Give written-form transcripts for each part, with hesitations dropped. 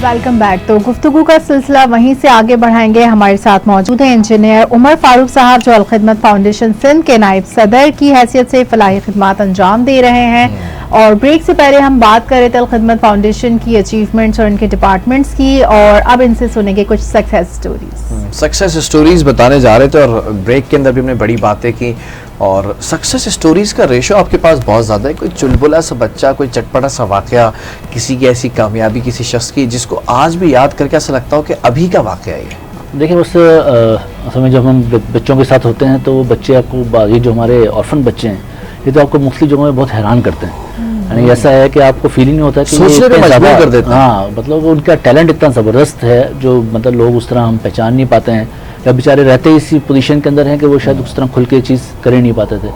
Welcome back. तो गुफ्तगू का सिलसिला वहीं से आगे बढ़ाएंगे। हमारे साथ मौजूद हैं इंजीनियर उमर फारूक साहब, जो अल खिदमत फाउंडेशन सिंध के नायब सदर की हैसियत से फलाही खिदमत अंजाम दे रहे हैं। और ब्रेक से पहले हम बात कर रहे थे अल खिदमत फाउंडेशन की अचीवमेंट्स और इनके डिपार्टमेंट्स की, और अब इनसे सुनेंगे कुछ सक्सेस स्टोरीज बताने जा रहे थे। और ब्रेक के अंदर भी हमने बड़ी बातें की, और सक्सेस स्टोरीज का रेशो आपके पास बहुत ज़्यादा है। कोई चुलबुला सा बच्चा, कोई चटपटा सा वाक़या, किसी की ऐसी कामयाबी किसी शख्स की जिसको आज भी याद करके ऐसा लगता हो कि अभी का वाक़या है। देखिए, उस समय जब हम बच्चों के साथ होते हैं तो वो बच्चे आपको, ये जो हमारे ऑर्फन बच्चे हैं, ये तो आपको मुख्तलिफ जगहों में बहुत हैरान करते हैं। यानी ऐसा है कि आपको फीलिंग नहीं होता कि सोचने पे मजबूर कर देते हैं। हाँ, मतलब उनका टैलेंट इतना ज़बरदस्त है जो मतलब लोग उस तरह हम पहचान नहीं पाते हैं, या बेचारे रहते ही इसी पोजीशन के अंदर हैं कि वो शायद उस तरह खुल के चीज़ कर नहीं पाते थे।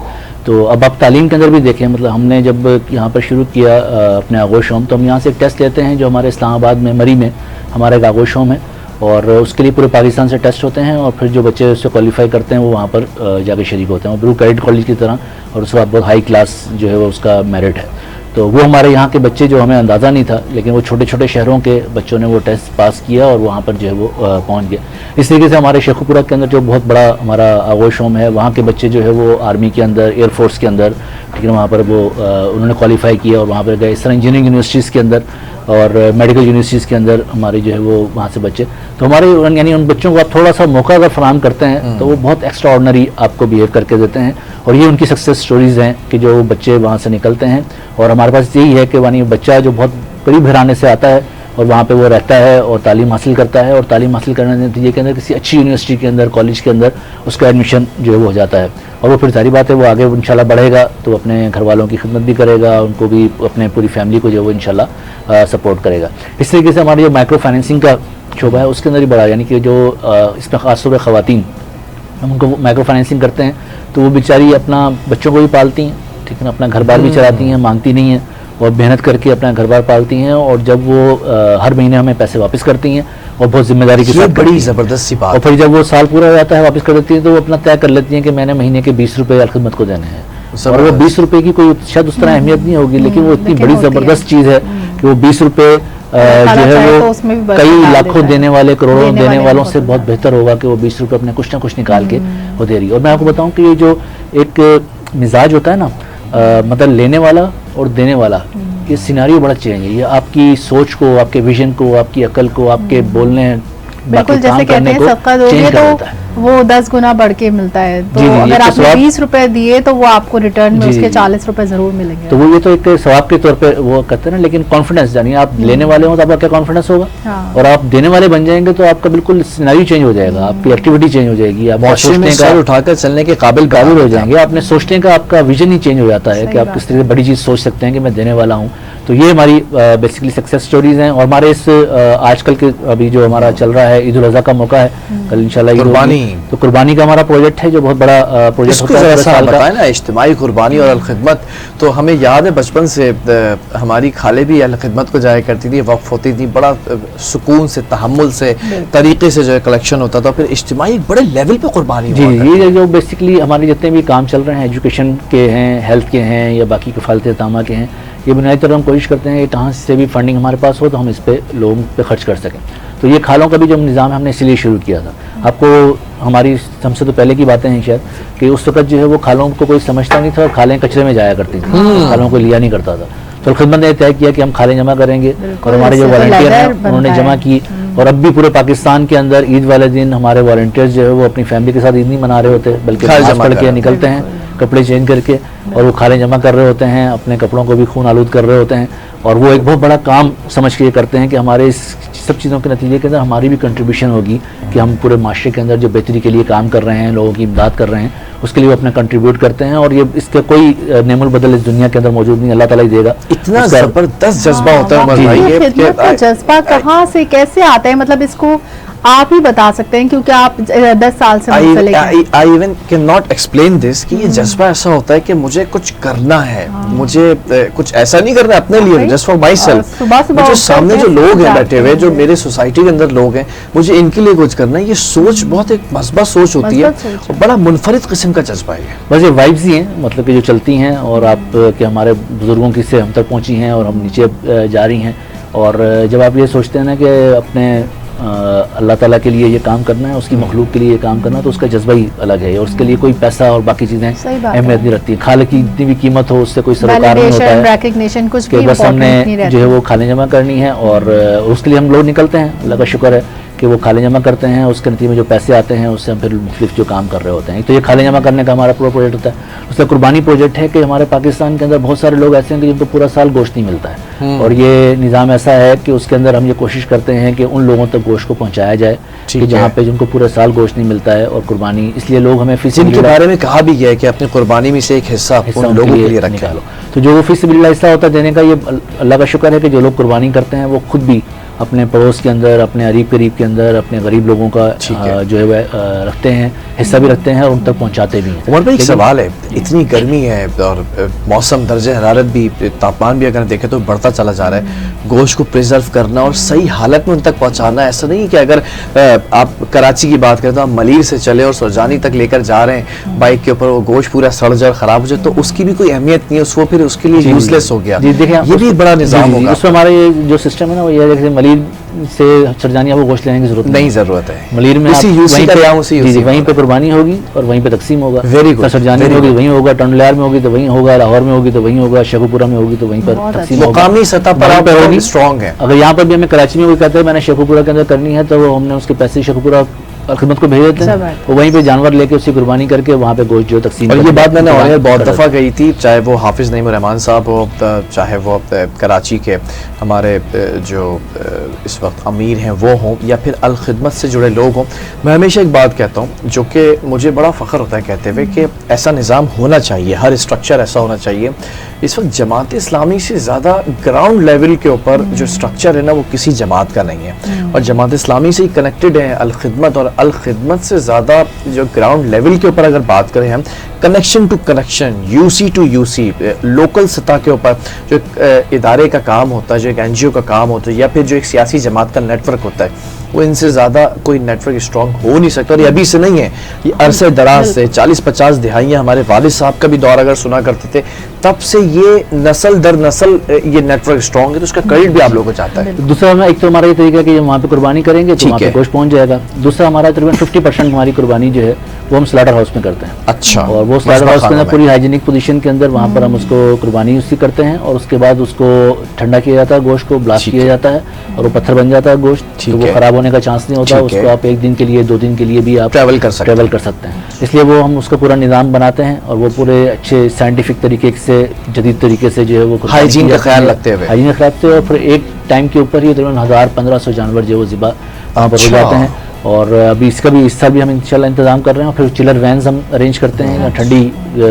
तो अब आप तालीम के अंदर भी देखें, मतलब हमने जब यहाँ पर शुरू किया अपने आगोश होम, तो हम यहाँ से एक टेस्ट लेते हैं जो हमारे इस्लामाबाद में मरी में हमारा एक आगोश होम है, और उसके लिए पूरे पाकिस्तान से टेस्ट होते हैं, और फिर जो बच्चे उससे क्वालिफाई करते हैं वो वहाँ पर जाके शरीक होते हैं, और ब्रू कैडेट कॉलेज की तरह, और उसके बाद बहुत हाई क्लास जो है वो उसका मेरिट है। तो वो हमारे यहाँ के बच्चे, जो हमें अंदाज़ा नहीं था, लेकिन वो छोटे छोटे शहरों के बच्चों ने वो टेस्ट पास किया और वहाँ पर जो है वो पहुँच गया। इस तरीके से हमारे शेखुपुरा के अंदर जो बहुत बड़ा हमारा आगोश होम है, वहाँ के बच्चे जो है वो आर्मी के अंदर, एयरफोर्स के अंदर, ठीक है, वहाँ पर वो उन्होंने क्वालिफाई किया और वहाँ पर गए। इस तरह इंजीनियरिंग यूनिवर्सिटीज़ के अंदर और मेडिकल यूनिवर्सिटीज़ के अंदर हमारे जो है वो वहाँ से बच्चे, तो हमारे यानी उन बच्चों को आप थोड़ा सा मौका अगर फराहम करते हैं तो वो बहुत एक्स्ट्रा ऑर्डनरी आपको बिहेव करके देते हैं, और ये उनकी सक्सेस स्टोरीज़ हैं कि जो बच्चे वहाँ से निकलते हैं। और हमारे पास यही है कि यानी बच्चा जो बहुत गरीब घराने से आता है और वहाँ पे वो रहता है और तालीम हासिल करता है, और तालीम हासिल करने के नतीजे के अंदर किसी अच्छी यूनिवर्सिटी के अंदर, कॉलेज के अंदर उसका एडमिशन जो है वो हो जाता है, और वो फिर सारी बात है वो आगे इंशाल्लाह बढ़ेगा, तो अपने घर वालों की खिदमत भी करेगा, उनको भी, अपने पूरी फैमिली को जो है वो इंशाल्लाह सपोर्ट करेगा। इस तरीके से हमारी जो माइक्रो फाइनेंसिंग का शोबा है उसके अंदर ही बड़ा, यानी कि जो इसमें ख़ासतौर पर ख़वातीन, हम उनको माइक्रो फाइनेंसिंग करते हैं तो वो बेचारी अपना बच्चों को भी पालती हैं, ठीक है ना, अपना घर बार भी चलाती हैं, मांगती नहीं हैं, और मेहनत करके अपना घर बार पालती हैं, और जब वो हर महीने हमें पैसे वापस करती हैं और बहुत जिम्मेदारी के साथ, बड़ी ज़बरदस्त सी बात। और फिर जब वो साल पूरा हो जाता है वापस कर देती हैं, तो वो अपना तय कर लेती हैं कि मैंने महीने के 20 रुपये अल खिदमत को देने हैं, और वो 20 रुपये की कोई शायद उस तरह अहमियत नहीं होगी, लेकिन वो इतनी बड़ी ज़बरदस्त चीज़ है कि वो 20 रुपये जो है वो कई लाखों देने वाले, करोड़ों देने वालों से बहुत बेहतर होगा कि वो 20 रुपये अपने कुछ ना कुछ निकाल के वो दे रही है। और मैं आपको बताऊं कि ये जो एक मिजाज होता है ना, मतलब लेने वाला और देने वाला, ये सिनारियो बड़ा चेंज है। ये आपकी सोच को, आपके विजन को, आपकी अकल को, आपके बोलने, बिल्कुल जैसे कहते हैं सबका दोगे तो वो 10 गुना बढ़ के मिलता है। तो अगर आपने 20 रुपए दिए तो वो आपको रिटर्न में उसके 40 रुपए जरूर मिलेंगे। तो वो ये तो एक सवाब के तौर पे वो करते हैं ना, लेकिन कॉन्फिडेंस, यानी आप लेने वाले हो तो आपका क्या कॉन्फिडेंस होगा, और आप देने वाले बन जाएंगे तो आपका बिल्कुल सिनेरियो चेंज हो जाएगा, आपकी एक्टिविटी चेंज हो जाएगी, आप सोचने का उठाकर चलने के काबिल हो जाएंगे, आपने सोचने का आपका विजन ही चेंज हो जाता है कि आप किस तरह से बड़ी चीज़ सोच सकते हैं कि मैं देने वाला हूँ। तो ये हमारी बेसिकली सक्सेस स्टोरीज हैं। और हमारे इस आजकल के अभी जो हमारा चल रहा है ईद उल अज़हा का मौका है, कल इंशाल्लाह कुर्बानी, तो कुर्बानी का हमारा प्रोजेक्ट है जो बहुत बड़ा प्रोजेक्ट होता है। बताए ना, इज्तिमाई कुर्बानी और अल खिदमत, तो हमें याद है बचपन से हमारी खाले भी अल खिदमत को जाया करती थी, वक्फ होती थी, बड़ा सुकून से, तहम्मुल से, तरीके से जो है कलेक्शन होता था, फिर इज्तिमाई बड़े लेवल पे कुर्बानी। जी, ये जो बेसिकली हमारे जितने भी काम चल रहे हैं, एजुकेशन के हैं, हेल्थ के हैं, या बाकी किफ़ालत तामा के हैं, ये बुनियादी तौर पर हम कोशिश करते हैं कि कहाँ से भी फंडिंग हमारे पास हो तो हम इस पे लोगों पे खर्च कर सकें। तो ये खालों का भी जो निज़ाम है हमने इसीलिए शुरू किया था। आपको हमारी हमसे तो पहले की बातें हैं शायद, कि उस वक्त जो है वो खालों को कोई समझता नहीं था और खालें कचरे में जाया करती थी, खालों को लिया नहीं करता था। तो खिदमत ने तय किया कि हम खालें जमा करेंगे, और हमारे जो वॉलंटियर हैं उन्होंने जमा की, और अब भी पूरे पाकिस्तान के अंदर ईद वाले दिन हमारे वॉलंटियर्स जो है वो अपनी फैमिली के साथ ईद नहीं मना रहे होते, बल्कि नमाज़ पढ़ के निकलते हैं कपड़े चेंज करके, और वो खालें जमा कर रहे होते हैं, अपने कपड़ों को भी खून आलूद कर रहे होते हैं, और वो एक बहुत बड़ा काम समझ के ये करते हैं कि हमारे इस सब चीज़ों के नतीजे के अंदर हमारी भी कंट्रीब्यूशन होगी, कि हम पूरे माशरे के अंदर जो बेहतरी के लिए काम कर रहे हैं, लोगों की इमदाद कर रहे हैं, उसके लिए वो अपना कंट्रीब्यूट करते हैं। और ये इसका कोई नेमुल बदल इस दुनिया के अंदर मौजूद नहीं, अल्लाह ताला ही देगा। इतना ज़बरदस्त जज्बा होता है, खिदमत का जज्बा कहाँ से कैसे आता है, मतलब इसको आप ही बता सकते हैं क्योंकि आप 10 साल से I even can not explain this कि ये जज्बा ऐसा होता है कि मुझे कुछ करना है, मुझे कुछ ऐसा नहीं करना अपने लिए, जस्ट फॉर माई सेल्फ, मुझे सामने जो लोग हैं बैठे हुए, जो मेरे सोसाइटी के अंदर लोग हैं, मुझे इनके लिए कुछ करना है। ये सोच बहुत एक मज़बूत सोच होती है और बड़ा मुनफरिद किस्म का जज्बा है। बस ये वाइब्स ही हैं, मतलब कि जो चलती हैं, और आप के हमारे बुजुर्गों की से हम तक पहुँची हैं और हम नीचे जा रही हैं, और जब आप ये सोचते हैं ना कि अपने अल्लाह ताला के लिए ये काम करना है, उसकी मखलूक के लिए ये काम करना है, तो उसका जज़्बा ही अलग है और उसके लिए कोई पैसा और बाकी चीज़ें अहमियत नहीं रखती। खाले की जितनी भी कीमत हो उससे कोई सरोकार नहीं होता है, रिकॉग्निशन कुछ कि बस हमने जो है वो खाने जमा करनी है और उसके लिए हम लोग निकलते हैं। अल्लाह का शुक्र है कि वो खाले जमा करते हैं, उसके नतीजे में जो पैसे आते हैं उससे हम फिर मुख्तलिफ जो काम कर रहे होते हैं। तो ये खाले जमा करने का हमारा पूरा प्रोजेक्ट होता है। उसका कुर्बानी प्रोजेक्ट है कि हमारे पाकिस्तान के अंदर बहुत सारे लोग ऐसे हैं कि जिनको पूरा साल गोश्त नहीं मिलता है और ये निज़ाम ऐसा है कि उसके अंदर हम ये कोशिश करते हैं कि उन लोगों तक गोश्त को पहुँचाया जाए कि जहाँ पे जिनको पूरा साल गोश्त नहीं मिलता है और कुर्बानी, इसलिए लोग हमें जिनके बारे में कहा भी गया है कि अपनी कुर्बानी में से एक हिस्सा उन लोगों के लिए निकालो। तो जो वो फीसबिल्लाह हिस्सा होता है देने का, ये अल्लाह का शुक्र है कि जो लोग कुर्बानी करते हैं वो खुद भी अपने पड़ोस के अंदर, अपने अरीब करीब के अंदर अपने गरीब लोगों का जो है वह रखते हैं, हिस्सा भी रखते हैं और उन तक पहुंचाते भी हैं। उमर भाई एक सवाल है, इतनी गर्मी है और मौसम दर्जे हरारत भी, तापमान भी अगर देखें तो बढ़ता चला जा रहा है, गोश्त को प्रिजर्व करना और सही हालत में उन तक पहुंचाना, ऐसा नहीं कि अगर आप कराची की बात करें तो आप मलीर से चले और सुरजानी तक लेकर जा रहे हैं बाइक के ऊपर, वो गोश्त पूरा सड़ जाए खराब हो जाए तो उसकी भी कोई अहमियत नहीं है, उसको फिर उसके लिए यूजलेस हो गया। ये भी बड़ा निजाम होगा। उसमें हमारा ये जो सिस्टम है ना वो ये है कि मलीर से सरजानिया वो गोश्त लेने की जरूरत नहीं, जरूरत है मलीर में वहीं पे कुर्बानी होगी और वहीं पे तकसीम होगा। Very good. सरजानी में होगी वहीं होगा, टंडलार में होगी तो वहीं होगा, लाहौर में होगी तो वहीं होगा, शेखुपुरा में होगी तो वहीं पर तकसीम होगा। मुकामी सतह पर आप होगी स्ट्रांग है। अगर यहाँ पर भी हमें कराची में कोई कहता है मैंने शेखुपुरा के अंदर करनी है तो हमने उसके पैसे शेखुपुरा खिदमत को भेज देते हैं, वो वहीं पे जानवर लेके उसकी कुर्बानी करके वहाँ पे गोश्त जो तकसीम। और ये बात मैंने ऑनलाइन बहुत दफ़ा कही थी, चाहे वो हाफिज़ नईम रहमान साहब हो, चाहे वो कराची के हमारे जो इस वक्त अमीर हैं वो हों या फिर अल खिदमत से जुड़े लोग हों, मैं हमेशा एक बात कहता हूँ जो कि मुझे बड़ा फ़ख्र होता है कहते हुए कि ऐसा निज़ाम होना चाहिए, हर स्ट्रक्चर ऐसा होना चाहिए। इस वक्त जमात इस्लामी से ज़्यादा ग्राउंड लेवल के ऊपर जो स्ट्रक्चर है ना वो किसी जमात का नहीं है और जमात इस्लामी से ही कनेक्टेड है अल खिदमत, और अल खिदमत से ज़्यादा जो ग्राउंड लेवल के ऊपर अगर बात करें हम, connection to connection, UC to UC, local सतह के ऊपर जो इदारे का काम होता है, जो एक एनजीओ का काम होता है या फिर जो एक सियासी जमात का नेटवर्क होता है, वो इनसे ज़्यादा कोई नेटवर्क स्ट्रॉन्ग हो नहीं सकता। और ये अभी से नहीं है, ये अरसे दराज से 40-50 दिहाइयाँ हमारे वालिद साहब का भी दौर अगर सुना करते थे तब से ये नस्ल दर नस्ल ये नेटवर्क स्ट्रॉन्ग है, तो उसका क्रेडिट भी आप लोगों को चाहता है। दूसरा एक तो हमारा ये तरीका है कि वहाँ पे कुर्बानी करेंगे तो वहाँ पे गोश्त पहुँच जाएगा। दूसरा हमारा तकरीबन 50% हमारी कुर्बानी जो है वो हम स्लाटर हाउस में करते हैं। अच्छा। और वो स्लाटर हाउस के अंदर पूरी हाइजीनिक पोजीशन के अंदर वहाँ पर हम उसको कुर्बानी उसकी करते हैं और उसके बाद उसको ठंडा किया जाता है, गोश्त को ब्लास्ट किया जाता है और वो पत्थर बन जाता है गोश्त, तो वो खराब होने का चांस नहीं होता। उसको आप 1 दिन के लिए 2 दिन के लिए भी आप ट्रैवल कर सकते हैं। इसलिए वो हम उसका पूरा निज़ाम बनाते हैं और वो पूरे अच्छे साइंटिफिक तरीके से, जदीद तरीके से जो है वो हाइजीन का ख्याल रखते हुए और फिर एक टाइम के ऊपर ही तकरीबन 1000-1500 जानवर जो वो ज़िबा वहाँ पर हो जाते हैं। और अभी इसका भी इस साल भी हम इंशाल्लाह इंतज़ाम कर रहे हैं। और फिर चिलर वैन्स हम अरेंज करते हैं, ठंडी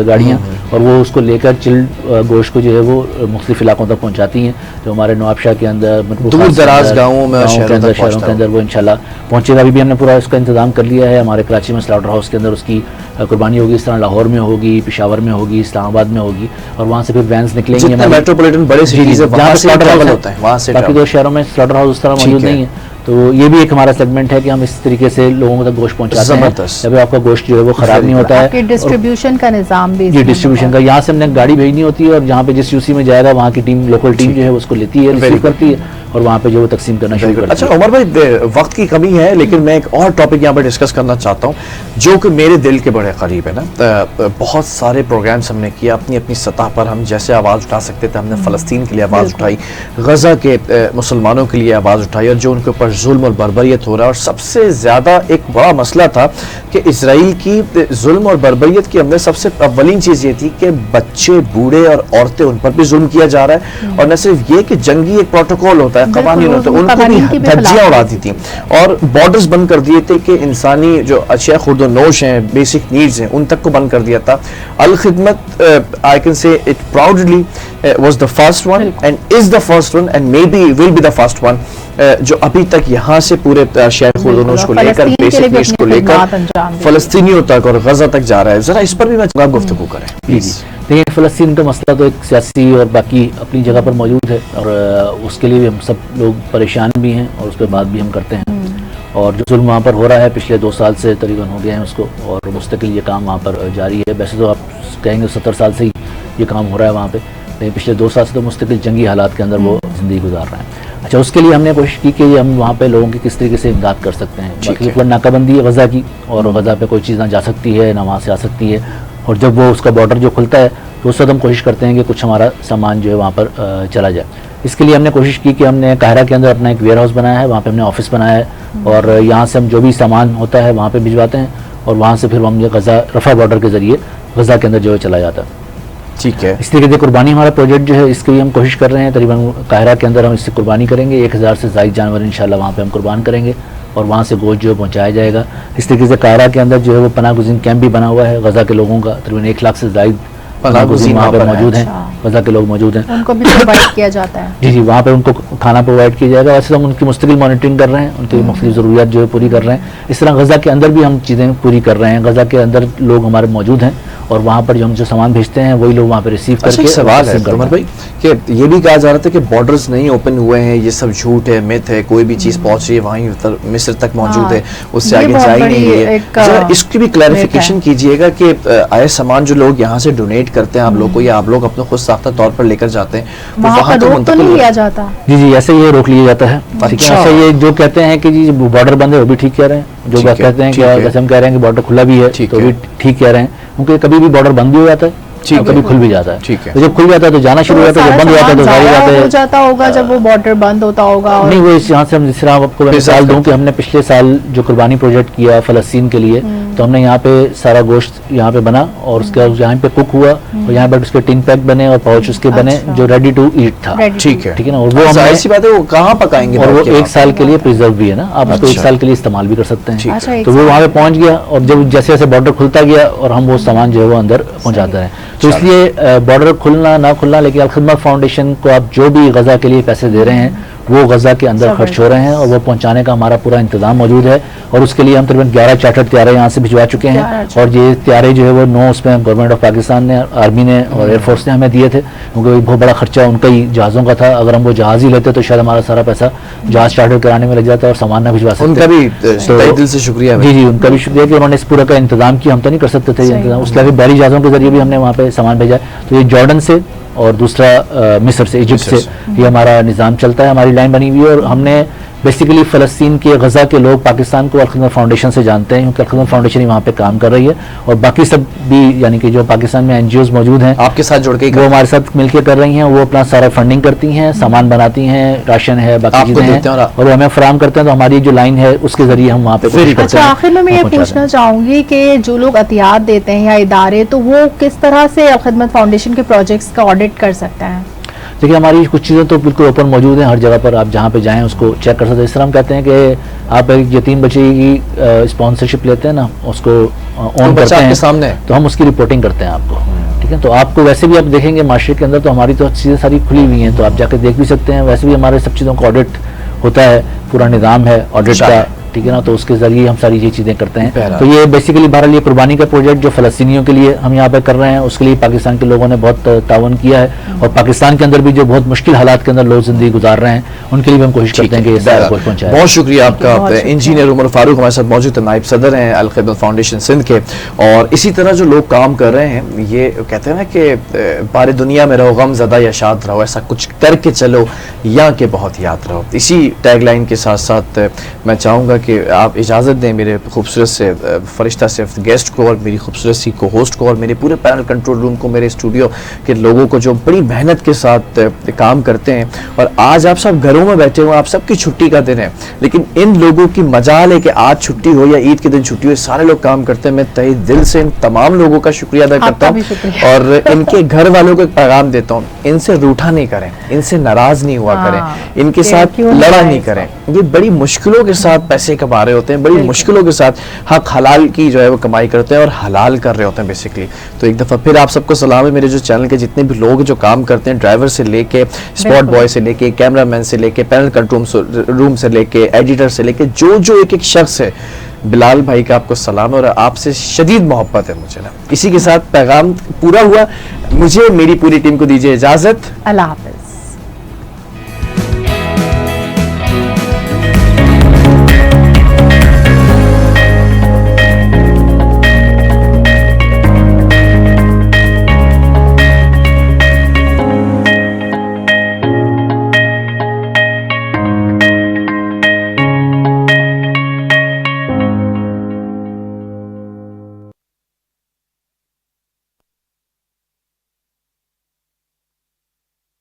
गाड़ियाँ, और वो उसको लेकर चिल्ड गोश्त को जो है वो मुख्तलिफ इलाकों तक पहुँचाती हैं, जो हमारे नवाबशाह के अंदर, दूर दराज गाँवों में, शहरों के अंदर वो इंशाल्लाह पहुँचेगा। अभी भी हमने पूरा इसका इंतज़ाम कर लिया है। हमारे कराची में स्लाटर हाउस के अंदर उसकी कुर्बानी होगी, इस तरह लाहौर में होगी, पेशावर में होगी, इस्लामाबाद में होगी, और वहाँ से फिर वैन्स निकलेंगी। मेट्रोपॉलिटन बड़े सिटीज है वहाँ से ट्रैवल होता है, वहाँ से बाकी 2 शहरों में स्लाटर हाउस उस तरह मौजूद नहीं है। तो ये भी एक हमारा सेगमेंट है कि हम इस तरीके से लोगों तक गोश्त पहुंचाते हैं, जब आपका गोश्त जो है वो खराब नहीं होता है। डिस्ट्रीब्यूशन का निजाम भी, जी डिस्ट्रीब्यूशन का, यहाँ से हमने गाड़ी भेजनी होती है और जहाँ पे जिस यूसी में जाएगा वहाँ की टीम, लोकल टीम जो है उसको लेती है, रिसीव करती है और वहाँ पे जो वो तकसीम करना शुरू करती है। अच्छा उमर भाई, वक्त की कमी है लेकिन मैं एक और टॉपिक यहाँ पर डिस्कस करना चाहता हूँ जो कि मेरे दिल के बड़े करीब है ना। बहुत सारे प्रोग्राम्स हमने किया अपनी अपनी सतह पर, हम जैसे आवाज़ उठा सकते थे हमने फ़लस्तीन के लिए आवाज़ उठाई, गज़ा के मुसलमानों के लिए आवाज़ उठाई, और जो उनके ऊपर जुल्म और बर्बरियत हो रहा है। और सबसे ज़्यादा एक बड़ा मसला था कि इसराइल की जुल्म और बर्बरियत के अंदर सबसे अव्वलीन चीज़ ये थी कि बच्चे, बूढ़े और औरतें, उन पर भी जुल्म किया जा रहा है। और न सिर्फ ये कि जंगी एक प्रोटोकॉल होता है, कवानीन होते हैं, उनको भी धज्जियाँ उड़ाती थी और बॉर्डर्स बंद कर दिए थे कि इंसानी जो अशिया खुर्दोनोश हैं, बेसिक नीड्स हैं, उन तक को बंद कर दिया था। अल खिदमत I can say it proudly was the first one and is the first one and maybe will be the first one जो अभी तक यहाँ से पूरे शेख खुर्दोनोश को लेकर, बेसिक नीड्स को लेकर फ़लस्तीनियों तक और गज़ा तक जा रहा है। जरा इस पर भी मैं चाहूँगा गुफ्तगू करें प्लीज। देखिए फ़लस्तीन का मसला तो एक सियासी और बाकी अपनी जगह पर मौजूद है और उसके लिए भी हम सब लोग परेशान भी हैं और उस पर बात भी हम करते हैं। और जो जुल्म वहाँ पर हो रहा है पिछले 2 साल से तकरीबन हो गए हैं उसको, और मुस्तकिल ये काम वहाँ पर जारी है। वैसे तो आप कहेंगे 70 साल से ही ये काम हो रहा है वहाँ पे, लेकिन पिछले 2 साल से तो मुस्तकिल जंगी हालात के अंदर वो ज़िंदगी गुजार रहे हैं। अच्छा, उसके लिए हमने कोशिश की कि हम वहाँ पे लोगों की किस तरीके से इमदाद कर सकते हैं। बाकी ऊपर नाकाबंदी है गज़ा की, और गज़ा पे कोई चीज़ ना जा सकती है ना वहाँ से आ सकती है, और जब वो उसका बॉर्डर जो खुलता है तो उस वक्त हम कोशिश करते हैं कि कुछ हमारा सामान जो है वहाँ पर चला जाए। इसके लिए हमने कोशिश की कि हमने काहिरा के अंदर अपना एक वेयर हाउस बनाया है, वहाँ पे हमने ऑफिस बनाया है, और यहाँ से हम जो भी सामान होता है वहाँ पे भिजवाते हैं, और वहाँ से फिर हम जो गज़ा रफ़ा बॉर्डर के ज़रिए गज़ा के अंदर जो है चला जाता है। ठीक है। इस तरीके से कुर्बानी हमारा प्रोजेक्ट जो है, इसके लिए हम कोशिश कर रहे हैं तकरीबन काहिरा के अंदर हम इससे कुर्बानी करेंगे, 1000 से ज़ायद जानवर इंशाल्लाह वहाँ पे हम कुर्बान करेंगे, और वहाँ से गोश्त जो है पहुँचाया जाएगा। इस तरीके से काहिरा के अंदर जो है वो पनाह गुज़ीन कैंप भी बना हुआ है गज़ा के लोगों का, तकरीबन 1 लाख से ज़ायद पनाह गुज़ीन वहाँ पे मौजूद हैं, गज़ा के लोग मौजूद हैं, उनको भी प्रोवाइड किया जाता है। जी, वहाँ पे उनको खाना प्रोवाइड किया जाएगा। वैसे तो हम उनकी मुस्तकिल मॉनिटरिंग कर रहे हैं, उनकी मुख्तलिफ ज़रूरियात जो है पूरी कर रहे हैं। इस तरह गज़ा के अंदर भी हम चीज़ें पूरी कर रहे हैं। गज़ा के अंदर लोग हमारे मौजूद हैं, और वहाँ पर जो हम जो सामान भेजते हैं वही लोग वहाँ पे रिसीव करके। एक सवाल है उमर भाई कि ये भी कहा जा रहा था कि बॉर्डर्स नहीं ओपन हुए हैं, ये सब झूठ है, मिथ है, कोई भी चीज़ पहुँच रही है वहीं मिस्र तक मौजूद है, उससे आगे जा ही नहीं है। जरा इसकी भी क्लैरिफिकेशन कीजिएगा कि आए सामान जो लोग यहाँ से डोनेट करते हैं आप लोग को, या आप लोग अपने खुद साख्ता तौर पर लेकर जाते हैं, वहाँ तो रोक तो नहीं लिया जाता? जी, ऐसे ये रोक लिया जाता है। अच्छा। ऐसे ये जो कहते हैं कि जी बॉर्डर बंद है वो भी ठीक कह रहे हैं, जो बात कहते हैं कि जैसे हम कह रहे हैं कि बॉर्डर खुला भी है तो भी ठीक कह रहे हैं, क्योंकि कभी भी बॉर्डर बंद भी हो जाता है, कभी खुल भी जाता है। ठीक है। तो जब खुल जाता है तो जाना शुरू हो जाता है, जब बंद हो जाता है तो जारी जाता है। हो जाता होगा जब वो बॉर्डर बंद होता होगा। नहीं, वो यहाँ से हम जिस तरह आपको मिसाल दूं कि हमने पिछले साल जो कुर्बानी प्रोजेक्ट किया फ़लस्तीन के लिए, तो हमने यहाँ पे सारा गोश्त यहाँ पे बना, और उसके यहाँ पे कुक हुआ, और यहाँ पर उसके टिन पैक बने और पाउच उसके बने जो रेडी टू ईट था। ठीक है ना, और वो हम ऐसी बात है, वो कहाँ पकाएंगे, और वो 1 साल के लिए प्रिजर्व भी है ना, आप उसको 1 साल के लिए इस्तेमाल भी कर सकते हैं। तो वो वहाँ पे पहुँच गया, और जब जैसे जैसे बॉर्डर खुलता गया और हम वो सामान जो है वो अंदर पहुँचाते हैं। तो इसलिए बॉर्डर खुलना ना खुलना, लेकिन अल खिदमत फाउंडेशन को आप जो भी गज़ा के लिए पैसे दे रहे हैं वो गज़ा के अंदर खर्च हो रहे हैं, और वो पहुंचाने का हमारा पूरा इंतजाम मौजूद है। और उसके लिए हम तकरीबन 11 चार्टर्ड त्यारे यहाँ से भिजवा चुके हैं, और ये त्यारे जो है वो 9 उसमें गवर्नमेंट ऑफ पाकिस्तान ने, आर्मी ने और एयरफोर्स ने हमें दिए थे, क्योंकि बहुत बड़ा खर्चा उनका ही जहाज़ों का था। अगर हम वो जहाज़ ही लेते तो शायद हमारा सारा पैसा जहाज़ चार्टर कराने में लग जाता और सामान ना भिजवा सकते। उनका भी दिल से शुक्रिया। जी, उनका भी शुक्रिया कि उन्होंने इस पूरा का इंतजाम किया, हम तो नहीं कर सकते थे ये इंतजाम। उसके अलावा बहरी जहाज़ों के जरिए भी हमने वहाँ पे सामान भेजा। तो ये जॉर्डन से और दूसरा मिस्र से, इजिप्ट से ये हमारा निज़ाम चलता है, हमारी लाइन बनी हुई है। और हमने बेसिकली फ़लस्तीन के गज़ा के लोग पाकिस्तान को अल खिदमत फाउंडेशन से जानते हैं, क्योंकि अल खिदमत फाउंडेशन ही वहाँ पे काम कर रही है, और बाकी सब भी यानी कि जो पाकिस्तान में NGOs मौजूद हैं आपके साथ जुड़ के वो हमारे साथ मिलकर कर रही हैं। वो अपना सारा फंडिंग करती हैं, सामान बनाती हैं, राशन है, बाकी चीज़ें हैं, और वो हमें फराहम करते हैं। तो हमारी जो लाइन है उसके जरिए हम वहाँ पे कोशिश करते हैं। आखिर में मैं ये पूछना चाहूँगी कि जो लोग अतियात देते हैं या इदारे, तो वो किस तरह से अल खिदमत फाउंडेशन के प्रोजेक्ट्स का ऑडिट कर सकते हैं? देखिए, हमारी कुछ चीज़ें तो बिल्कुल ओपन मौजूद हैं, हर जगह पर आप जहाँ पे जाएं उसको चेक कर सकते हैं। इस तरह हम कहते हैं कि आप एक यतीम बच्चे की स्पॉन्सरशिप लेते हैं ना, उसको ऑन करते हैं सामने, तो हम उसकी रिपोर्टिंग करते हैं आपको, ठीक है। तो आपको वैसे भी आप देखेंगे माशरे के अंदर तो हमारी तो चीज़ें सारी खुली हुई हैं, तो आप जाकर देख भी सकते हैं। वैसे भी हमारे सब चीज़ों का ऑडिट होता है, पूरा निज़ाम है ऑडिट का, ठीक है ना, तो उसके जरिए हम सारी ये चीज़ें करते हैं। तो ये बेसिकली बहरहाल ये कुर्बानी का प्रोजेक्ट जो फ़लस्तीनियों के लिए हम यहाँ पे कर रहे हैं, उसके लिए पाकिस्तान के लोगों ने बहुत तावन किया है, और पाकिस्तान के अंदर भी जो बहुत मुश्किल हालात के अंदर लोग ज़िंदगी गुजार रहे हैं उनके लिए भी हम कोशिश करते हैं कि ये सारा कुछ पहुँचाएं। बहुत शुक्रिया आपका। इंजीनियर उमर फारूक हमारे साथ मौजूद है, नायब सदर हैं अल खिदमत फाउंडेशन सिंध के। और इसी तरह जो लोग काम कर रहे हैं, ये कहते हैं ना कि बारे दुनिया में रहो गम ज़दा या शाद रहो, ऐसा कुछ करके चलो या कि बहुत याद रहो। इसी टैगलाइन के साथ साथ मैं चाहूँगा कि आप इजाज़त दें मेरे खूबसूरत से फरिश्ता से गेस्ट को, और मेरी खूबसूरत सी को होस्ट को, और मेरे पूरे पैनल कंट्रोल रूम को, मेरे स्टूडियो के लोगों को जो बड़ी मेहनत के साथ काम करते हैं। और आज आप सब घरों में बैठे हुए, आप सबकी छुट्टी का दिन है, लेकिन इन लोगों की मजाल है कि आज छुट्टी हो या ईद के दिन छुट्टी हो, सारे लोग काम करते हैं। मैं तहे दिल से इन तमाम लोगों का शुक्रिया अदा करता हूँ, और इनके घर वालों को एक पैगाम देता हूँ, इनसे रूठा नहीं करें, इनसे नाराज नहीं हुआ करें, इनके साथ लड़ा नहीं करें। ये बड़ी मुश्किलों के साथ पैसे कमा रहे होते हैं, बड़ी मुश्किलों के साथ हक हलाल की जो है वो कमाई करते हैं और हलाल कर रहे होते हैं बेसिकली। तो एक दफ़ा फिर आप सबको सलाम है। मेरे जो चैनल के जितने भी लोग जो काम करते हैं, ड्राइवर से लेके स्पॉट बॉय से लेके कैमरामैन से लेके पैनल कंट्रोल रूम से लेके एडिटर से लेके जो एक शख्स है, बिलाल भाई का आपको सलाम है, और आपसे शदीद मोहब्बत है मुझे ना। इसी के साथ पैगाम पूरा हुआ। मुझे मेरी पूरी टीम को दीजिए इजाज़त। अल्लाह हाफ़िज़।